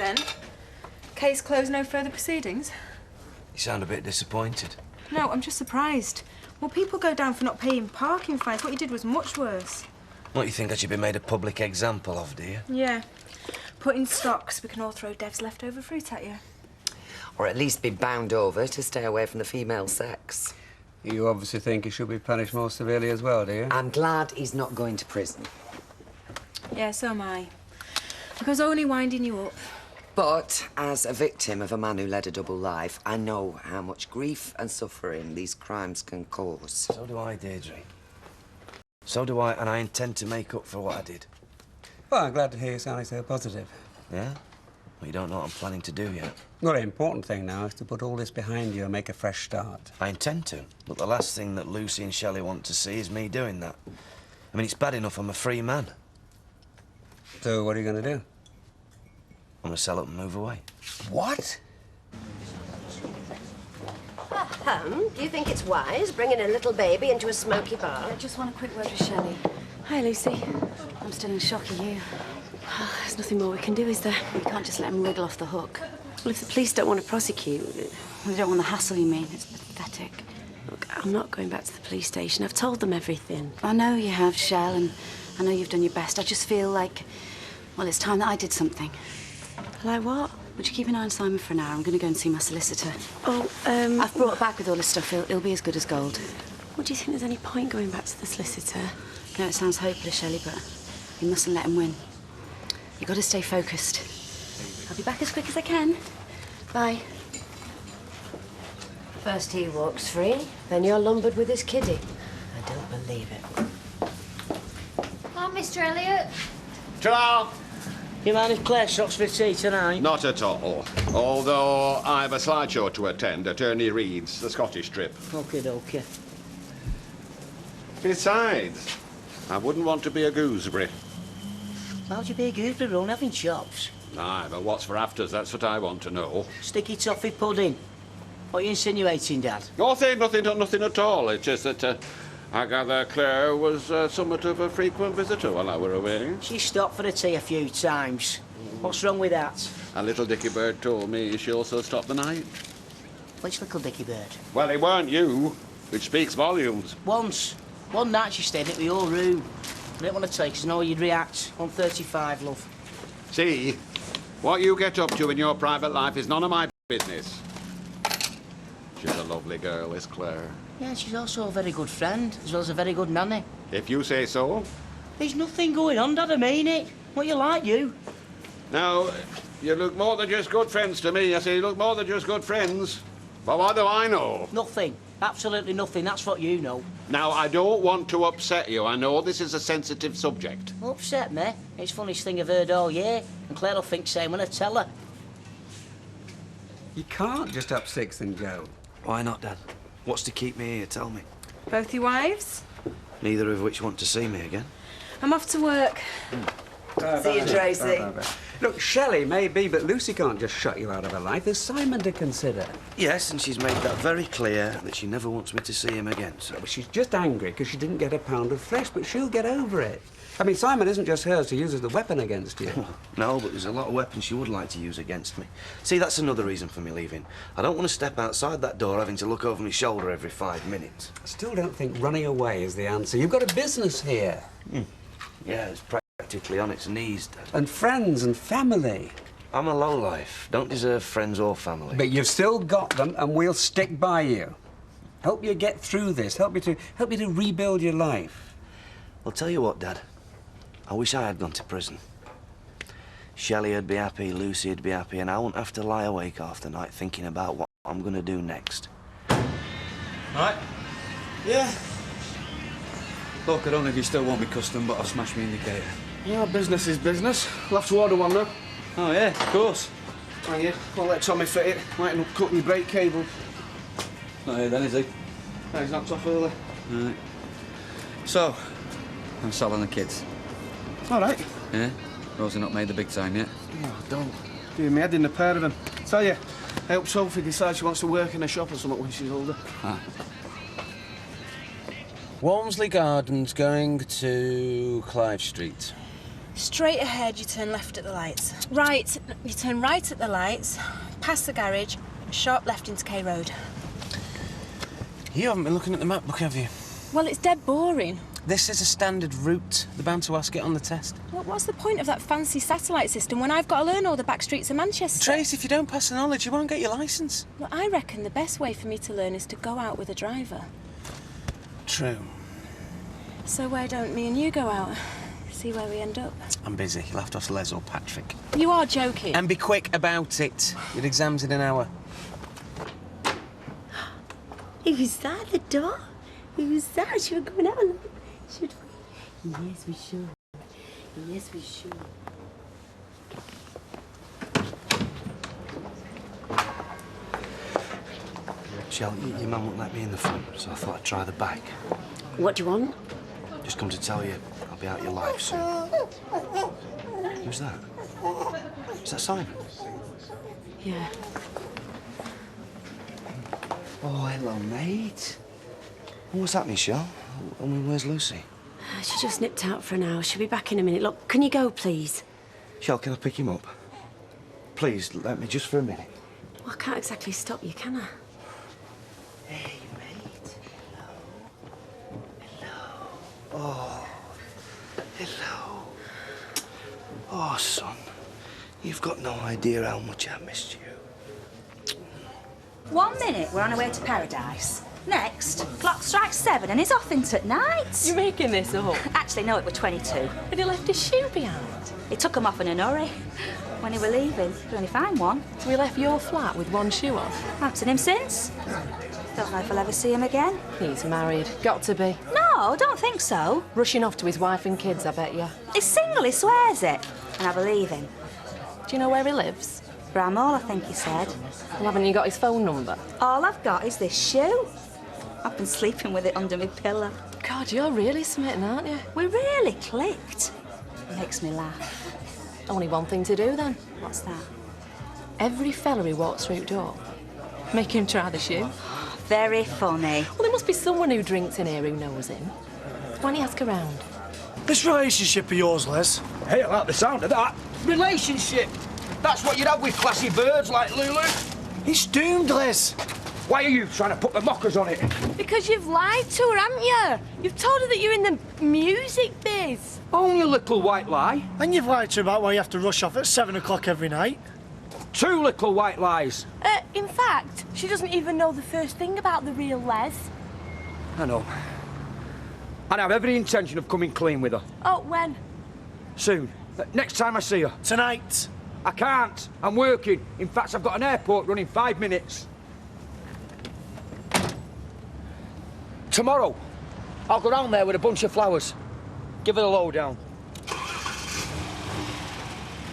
then? Case closed, no further proceedings? You sound a bit disappointed. No, I'm just surprised. Well, people go down for not paying parking fines. What you did was much worse. What, you think I should be made a public example of, do you? Yeah. Put in stocks, we can all throw Dev's leftover fruit at you. Or at least be bound over to stay away from the female sex. You obviously think he should be punished more severely as well, do you? I'm glad he's not going to prison. Yeah, so am I. Because only winding you up. But as a victim of a man who led a double life, I know how much grief and suffering these crimes can cause. So do I, Deirdre. So do I, and I intend to make up for what I did. Well, I'm glad to hear you sounding so positive. Yeah? Well, you don't know what I'm planning to do yet. Well, the important thing now is to put all this behind you and make a fresh start. I intend to, but the last thing that Lucy and Shelley want to see is me doing that. I mean, it's bad enough I'm a free man. So what are you going to do? I'm going to sell up and move away. What? Do you think it's wise bringing a little baby into a smoky bar? I just want a quick word with Shelley. Hi, Lucy. I'm still in shock at you. There's nothing more we can do, is there? We can't just let him wriggle off the hook. Well, if the police don't want to prosecute... They don't want the hassle, you mean? It's pathetic. Look, I'm not going back to the police station. I've told them everything. I know you have, Shell, and I know you've done your best. I just feel like, well, it's time that I did something. Like what? Would you keep an eye on Simon for an hour? I'm going to go and see my solicitor. Oh, I've brought it back with all this stuff. He'll be as good as gold. Well, do you think there's any point going back to the solicitor? No, it sounds hopeless, Shelley, but you mustn't let him win. You've got to stay focused. I'll be back as quick as I can. Bye. First he walks free, then you're lumbered with his kiddie. I don't believe it. Oh, Mr. Elliot. Ta-ra! You mind if Claire stops for tea tonight? Not at all. Although I've a slideshow to attend at Ernie Reed's, the Scottish trip. Okay. Besides, I wouldn't want to be a gooseberry. How'd you be a gooseberry run having chops? Aye, but what's for afters, that's what I want to know. Sticky toffee pudding. What are you insinuating, Dad? Nothing at all. It's just that I gather Claire was somewhat of a frequent visitor while I were away. She stopped for the tea a few times. What's wrong with that? A little dicky bird told me she also stopped the night. Which little dicky bird? Well, it weren't you, which speaks volumes. Once. One night she stayed at the old room. I didn't want to take, because I know you'd react. 135, love. See, what you get up to in your private life is none of my business. She's a lovely girl, is Claire. Yeah, she's also a very good friend, as well as a very good nanny. If you say so. There's nothing going on, Dad, I mean it. What you like, you? Now, you look more than just good friends to me. I say you look more than just good friends. But what do I know? Nothing. Absolutely nothing. That's what you know. Now, I don't want to upset you. I know this is a sensitive subject. Upset me? It's the funniest thing I've heard all year. And Claire will think same when I tell her. You can't just up six and go. Why not, Dad? What's to keep me here? Tell me. Both your wives? Neither of which want to see me again. I'm off to work. See you, Tracy. Look, Shelley may be, but Lucy can't just shut you out of her life. There's Simon to consider. Yes, and she's made that very clear that she never wants me to see him again, so... Well, she's just angry because she didn't get a pound of flesh, but she'll get over it. I mean, Simon isn't just hers to use as the weapon against you. No, but there's a lot of weapons she would like to use against me. See, that's another reason for me leaving. I don't want to step outside that door having to look over my shoulder every 5 minutes. I still don't think running away is the answer. You've got a business here. Yeah, it's practically on its knees, Dad. And friends and family. I'm a lowlife. Don't deserve friends or family. But you've still got them, and we'll stick by you. Help you get through this. Help you to rebuild your life. I'll tell you what, Dad. I wish I had gone to prison. Shelley would be happy, Lucy would be happy, and I won't have to lie awake half the night thinking about what I'm going to do next. Right? Yeah. Look, I don't know if you still want me custom, but I've smashed my indicator. Yeah, business is business. We'll have to order one now. Oh, yeah, of course. Hang here. I'll let Tommy fit it. Might end up cutting your brake cable. Not here then, is he? No, he's knocked off early. Right. So, I'm selling the kids. All right. Yeah? Rosie not made the big time yet? Oh, don't. Doing me head in a pair of them. Tell you, I hope Sophie decides she wants to work in a shop or something when she's older. Ah. Walmsley Gardens going to Clive Street. Straight ahead, you turn left at the lights. Right, you turn right at the lights, past the garage, sharp left into K Road. You haven't been looking at the map book, have you? Well, it's dead boring. This is a standard route. They're bound to ask it on the test. Well, what's the point of that fancy satellite system when I've got to learn all the back streets of Manchester? Trace, if you don't pass the knowledge, you won't get your licence. Well, I reckon the best way for me to learn is to go out with a driver. True. So why don't me and you go out? See where we end up. I'm busy. You'll have to ask Les or Patrick. You are joking. And be quick about it. Your exam's in an hour. Who's that at the door? Who's that? Should we go and have a look? Should we? Yes, we should. Yes, we should. Shell, your mum won't let me in the front, so I thought I'd try the back. What do you want? Just come to tell you I'll be out of your life soon. Who's that? Is that Simon? Yeah. Oh, hello, mate. What's happening, Shell? I mean, where's Lucy? She just nipped out for an hour. She'll be back in a minute. Look, can you go, please? Shell, can I pick him up? Please, let me just for a minute. Well, I can't exactly stop you, can I? Hey, mate. Hello. Hello. Oh. Hello. Oh, son. You've got no idea how much I missed you. 1 minute, we're on our way to paradise. Next, clock strikes 7 and he's off into at night. You're making this up. Actually, no, it was 22. And he left his shoe behind. He took him off in a hurry. When he were leaving, he only found one. So he left your flat with one shoe off? Haven't seen him since. Don't know if I'll ever see him again. He's married. Got to be. No, don't think so. Rushing off to his wife and kids, I bet you. He's single, he swears it. And I believe him. Do you know where he lives? Bramall, I think he said. Well, haven't you got his phone number? All I've got is this shoe. I've been sleeping with it under my pillow. God, you're really smitten, aren't you? We really clicked. It makes me laugh. Only one thing to do, then. What's that? Every fella who walks through the door, make him try the shoe. Very funny. Well, there must be someone who drinks in here who knows him. Why don't you ask around? This relationship of yours, Les. Hey, I like the sound of that. Relationship. That's what you'd have with classy birds like Lulu. It's doomed, Les. Why are you trying to put the mockers on it? Because you've lied to her, haven't you? You've told her that you're in the music biz. Only a little white lie. And you've lied to her about why you have to rush off at 7 o'clock every night. 2 little white lies. In fact, she doesn't even know the first thing about the real Les. I know. And I have every intention of coming clean with her. Oh, when? Soon. Next time I see her. Tonight. I can't. I'm working. In fact, I've got an airport run in 5 minutes. Tomorrow, I'll go down there with a bunch of flowers. Give her the lowdown.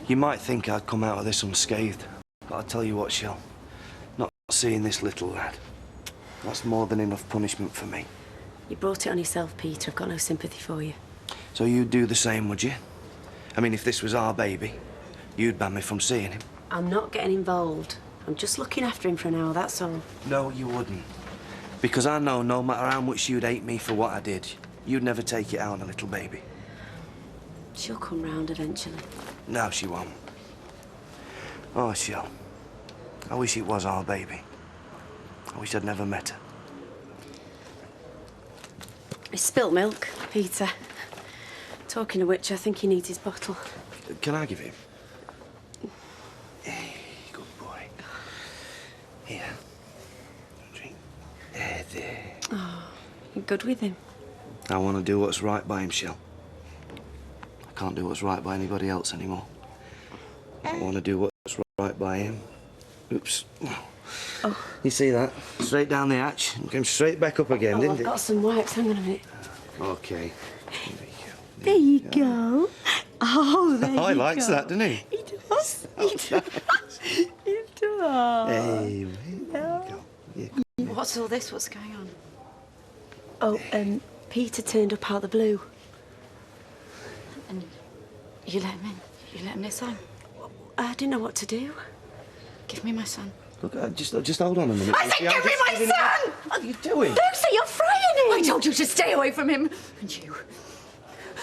You might think I'd come out of this unscathed, but I'll tell you what, Shell. Not seeing this little lad, that's more than enough punishment for me. You brought it on yourself, Peter. I've got no sympathy for you. So you'd do the same, would you? I mean, if this was our baby, you'd ban me from seeing him. I'm not getting involved. I'm just looking after him for an hour, that's all. No, you wouldn't. Because I know no matter how much you'd hate me for what I did, you'd never take it out on a little baby. She'll come round eventually. No, she won't. Oh, Shell. I wish it was our baby. I wish I'd never met her. He's spilt milk, Peter. Talking of which, I think he needs his bottle. Can I give him? Hey, good boy. Here. Drink. There. Oh, you're good with him. I want to do what's right by him, Shell. I can't do what's right by anybody else anymore. I want to do what's right by him. Oops. Oh. You see that? Straight down the hatch and came straight back up again, didn't I've it? got some wipes. Hang on a minute. OK. There you go. Oh, there you go. He likes that, doesn't he? He does. He does. He does. Hey, there you go. Yeah. What's all this? What's going on? Oh, Peter turned up out of the blue. And you let him in? You let him this on? I didn't know what to do. Give me my son. Look, just hold on a minute. I said, give me my son! What are you doing? Lucy, you're frightening him! I told you to stay away from him. And you.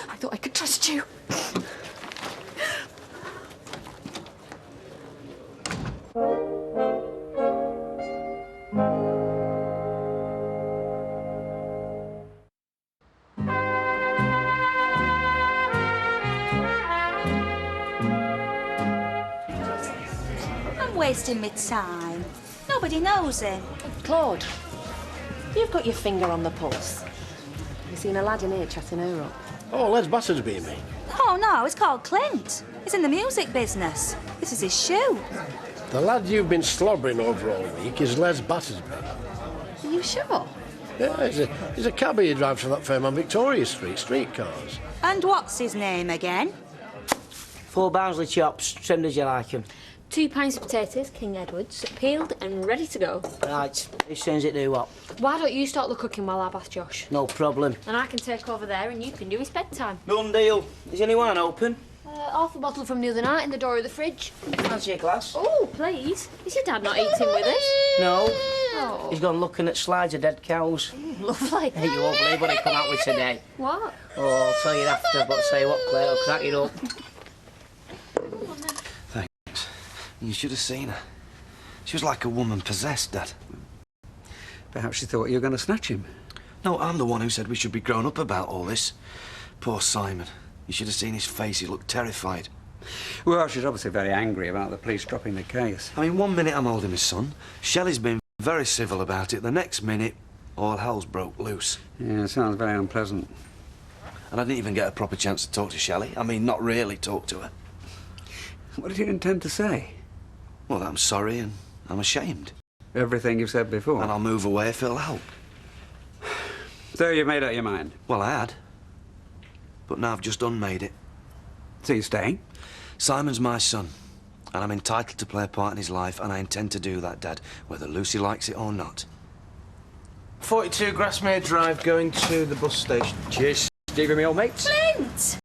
I thought I could trust you. wasting my time. Nobody knows him. Claude, you've got your finger on the pulse. You seen a lad in here chatting her up? Oh, Les Battersby, you mean? Oh, no, it's called Clint. He's in the music business. This is his shoe. The lad you've been slobbering over all week is Les Battersby. Are you sure? Yeah, he's a cabbie who drives for that firm on Victoria Street, streetcars. And what's his name again? 4 Barnsley chops, trimmed as you like 'em. 2 pints of potatoes, King Edward's, peeled and ready to go. Right, as soon as it do what? Why don't you start the cooking while I bath Josh? No problem. And I can take over there and you can do his bedtime. Done deal. Is any wine open? Half a bottle from the other night in the door of the fridge. Fancy a glass? Oh, please. Is your dad not eating with us? No. Oh. He's gone looking at slides of dead cows. Lovely. Hey, you won't believe what he come out with today. What? Oh, I'll tell you after, but say what, Claire, I'll crack it up. Thanks. You should have seen her. She was like a woman possessed, Dad. Perhaps she thought you were going to snatch him. No, I'm the one who said we should be grown up about all this. Poor Simon. You should have seen his face. He looked terrified. Well, she's obviously very angry about the police dropping the case. I mean, one minute I'm holding his son. Shelley's been very civil about it. The next minute, all hell's broke loose. Yeah, it sounds very unpleasant. And I didn't even get a proper chance to talk to Shelley. I mean, not really talk to her. What did you intend to say? Well, that I'm sorry and I'm ashamed. Everything you've said before. And I'll move away if it'll help. So you've made up your mind? Well, I had. But now I've just unmade it. So you're staying? Simon's my son. And I'm entitled to play a part in his life, and I intend to do that, Dad, whether Lucy likes it or not. 42 Grassmere Drive, going to the bus station. Cheers, Steve and me old mates. Clint!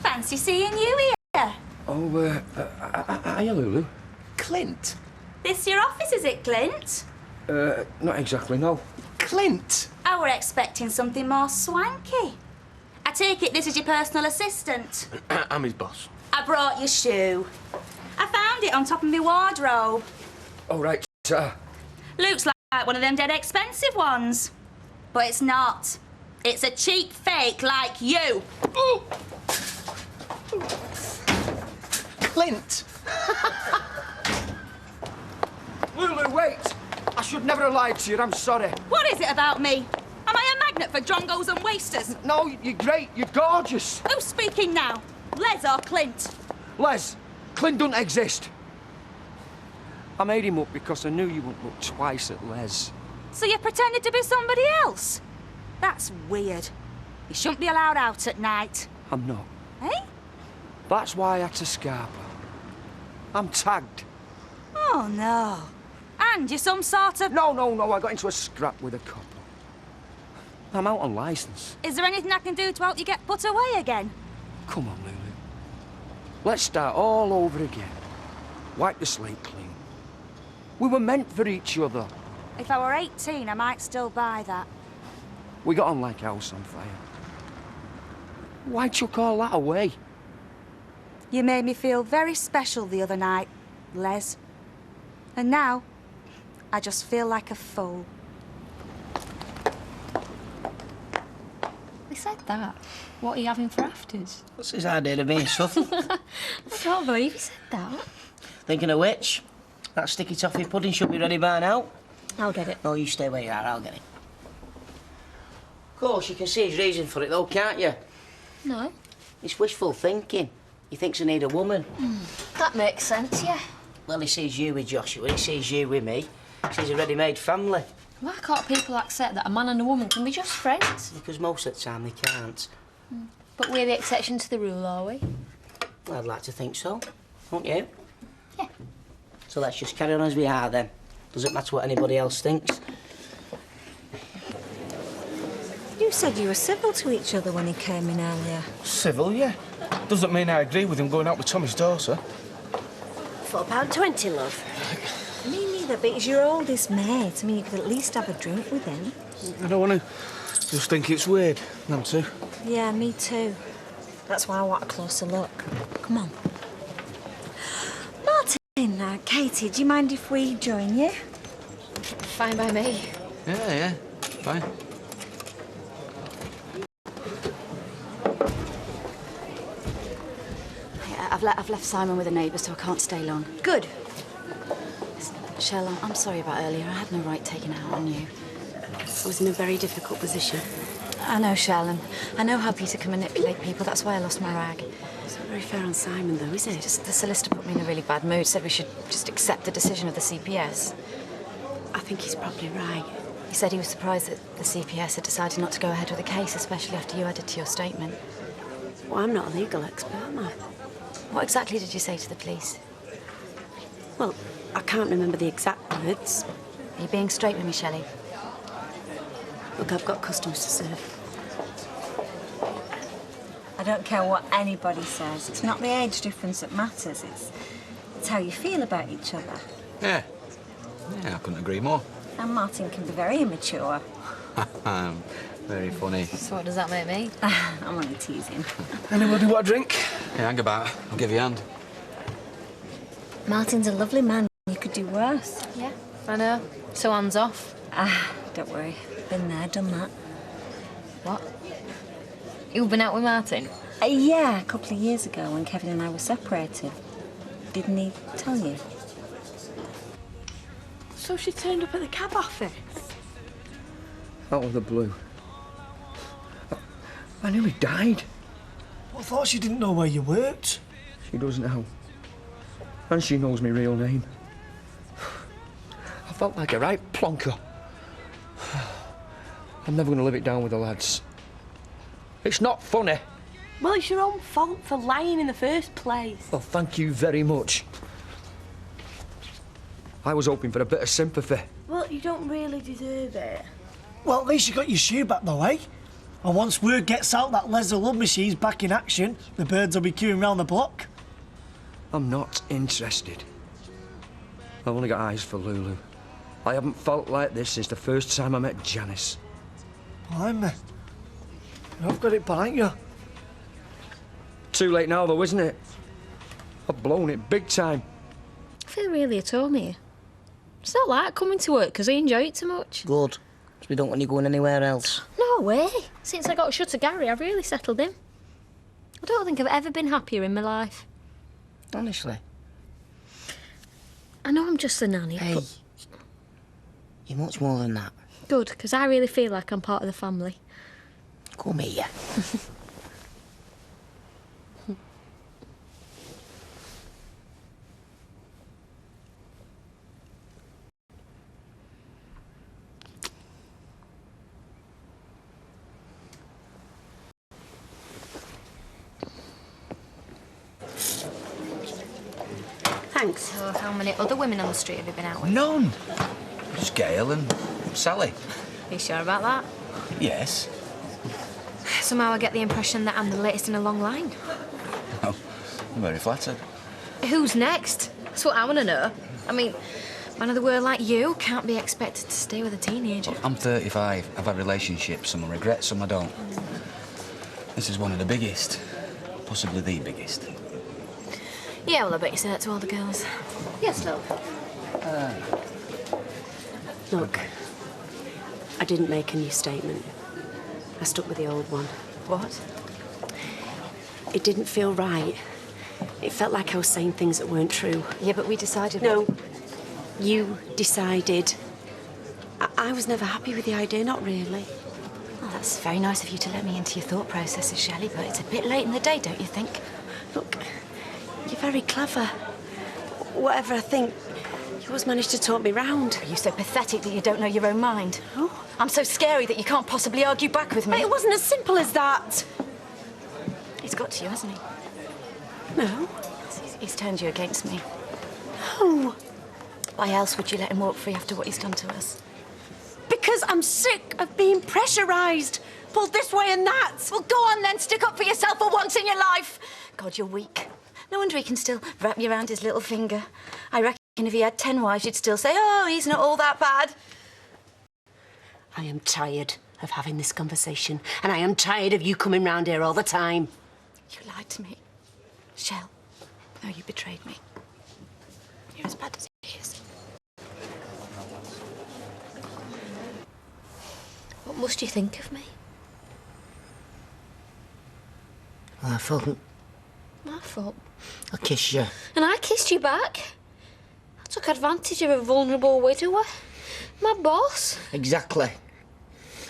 Fancy seeing you here. Oh, hiya, Lulu. Clint? This your office, is it, Clint? Not exactly, no. Clint? I were expecting something more swanky. I take it this is your personal assistant. I'm his boss. I brought your shoe. I found it on top of my wardrobe. Oh, right, sir. Looks like one of them dead expensive ones. But it's not. It's a cheap fake like you. Ooh. Clint! Lulu, wait! I should never have lied to you, I'm sorry. What is it about me? Am I a magnet for drongos and wasters? No, you're great, you're gorgeous. Who's speaking now? Les or Clint? Les, Clint doesn't exist. I made him up because I knew you wouldn't look twice at Les. So you pretended to be somebody else? That's weird. You shouldn't be allowed out at night. I'm not. Eh? That's why I had to scarp her. I'm tagged. Oh, no. And you're some sort of... No, I got into a scrap with a couple. I'm out on licence. Is there anything I can do to help you get put away again? Come on, Lulu. Let's start all over again. Wipe the slate clean. We were meant for each other. If I were 18, I might still buy that. We got on like house on fire. Why chuck all that away? You made me feel very special the other night, Les. And now, I just feel like a fool. He said that. What are you having for afters? What's his idea of being subtle? I can't believe he said that. Thinking of which, that sticky toffee pudding should be ready by now. I'll get it. No, you stay where you are, I'll get it. Of course, you can see his reason for it though, can't you? No. It's wishful thinking. He thinks I need a woman. That makes sense, yeah. Well, he sees you with Joshua, he sees you with me. He sees a ready-made family. Why can't people accept that a man and a woman can be just friends? Because most of the time they can't. But we're the exception to the rule, are we? I'd like to think so. Don't you? Yeah. So let's just carry on as we are then. Doesn't matter what anybody else thinks. You said you were civil to each other when he came in earlier. Civil, yeah. Doesn't mean I agree with him going out with Tommy's daughter. £4.20, love. Me neither, but he's your oldest mate. I mean, you could at least have a drink with him. I don't want to just think it's weird, them two. Yeah, me too. That's why I want a closer look. Come on. Martin, Katie, do you mind if we join you? Fine by me. Yeah, fine. I've left Simon with a neighbour, so I can't stay long. Good. Shell, I'm sorry about earlier. I had no right taking it out on you. I was in a very difficult position. I know, Shell, and I know how Peter can manipulate people. That's why I lost my rag. It's not very fair on Simon, though, is it? Just the solicitor put me in a really bad mood, said we should just accept the decision of the CPS. I think he's probably right. He said he was surprised that the CPS had decided not to go ahead with the case, especially after you added to your statement. Well, I'm not a legal expert, am I? What exactly did you say to the police? Well, I can't remember the exact words. Are you being straight with me, Shelley? Look, I've got customers to serve. I don't care what anybody says. It's not the age difference that matters. It's how you feel about each other. Yeah. Yeah, I couldn't agree more. And Martin can be very immature. Very funny. So what does that make me? I'm only teasing. Anybody want a drink? Yeah, hang about. I'll give you a hand. Martin's a lovely man. You could do worse. Yeah, I know. So hands off. Don't worry. Been there, done that. What? You've been out with Martin? Yeah, a couple of years ago when Kevin and I were separated. Didn't he tell you? So she turned up at the cab office? Out of the blue. I nearly died. I thought she didn't know where you worked. She does now. And she knows my real name. I felt like a right plonker. I'm never going to live it down with the lads. It's not funny. Well, it's your own fault for lying in the first place. Well, thank you very much. I was hoping for a bit of sympathy. Well, you don't really deserve it. Well, at least you got your shoe back, though, eh? And once word gets out that Les the Love Machine's back in action, the birds will be queuing round the block. I'm not interested. I've only got eyes for Lulu. I haven't felt like this since the first time I met Janice. Blimey. I've got it behind you. Too late now, though, isn't it? I've blown it big time. I feel really at home here. It's not like coming to work because I enjoy it too much. Good. So we don't want you going anywhere else. No way. Since I got shut to Gary, I've really settled in. I don't think I've ever been happier in my life. Honestly. I know I'm just a nanny, Hey. but You're much more than that. good, because I really feel like I'm part of the family. Come here. Thanks. So how many other women on the street have you been out with? None. Just Gail and Sally. Are you sure about that? Yes. Somehow I get the impression that I'm the latest in a long line. Oh, I'm very flattered. Who's next? That's what I want to know. I mean, man of the world like you can't be expected to stay with a teenager. I'm 35. I've had relationships. Some I regret, some I don't. This is one of the biggest. Possibly the biggest. Yeah, well, I bet you say that to all the girls. Yes, love. Look, I didn't make a new statement. I stuck with the old one. What? It didn't feel right. It felt like I was saying things that weren't true. Yeah, but we decided... No, you decided. I was never happy with the idea, not really. Well, that's very nice of you to let me into your thought processes, Shelley, but it's a bit late in the day, don't you think? Look, you're very clever. Whatever I think, you always manage to talk me round. Are you so pathetic that you don't know your own mind? Oh. I'm so scary that you can't possibly argue back with me. It wasn't as simple as that. He's got to you, hasn't he? No. He's turned you against me. No. Why else would you let him walk free after what he's done to us? Because I'm sick of being pressurised, pulled this way and that. Well, go on then, stick up for yourself for once in your life. God, you're weak. No wonder he can still wrap you around his little finger. I reckon if he had 10 wives, you'd still say, oh, he's not all that bad. I am tired of having this conversation, and I am tired of you coming round here all the time. You lied to me. Shell, no, you betrayed me. You're as bad as he is. What must you think of me? Well, I thought My fault. I kissed you. And I kissed you back. took advantage of a vulnerable widower. My boss. Exactly.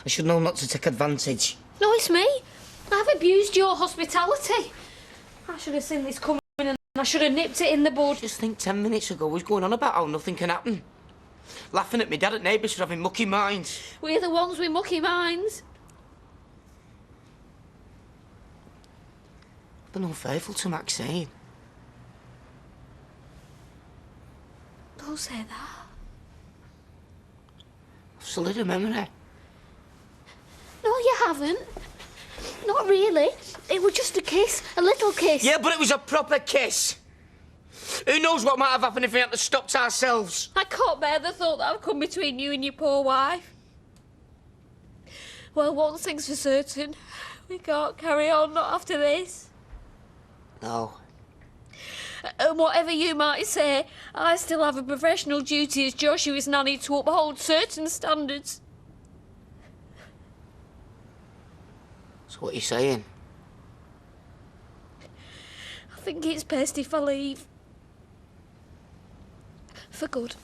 I should know not to take advantage. No, it's me. I've abused your hospitality. I should have seen this coming and I should have nipped it in the bud. Just think 10 minutes ago we was going on about how nothing can happen. Laughing at me dad at neighbours for having mucky minds. We're the ones with mucky minds. I've been unfaithful to Maxine. Don't say that. I've sullied her memory. No, you haven't. Not really. It was just a kiss, a little kiss. Yeah, but it was a proper kiss. Who knows what might have happened if we hadn't stopped ourselves? I can't bear the thought that I've come between you and your poor wife. Well, one thing's for certain. We can't carry on, not after this. No. And whatever you might say, I still have a professional duty as Joshua's nanny to uphold certain standards. So what are you saying? I think it's best if I leave. For good.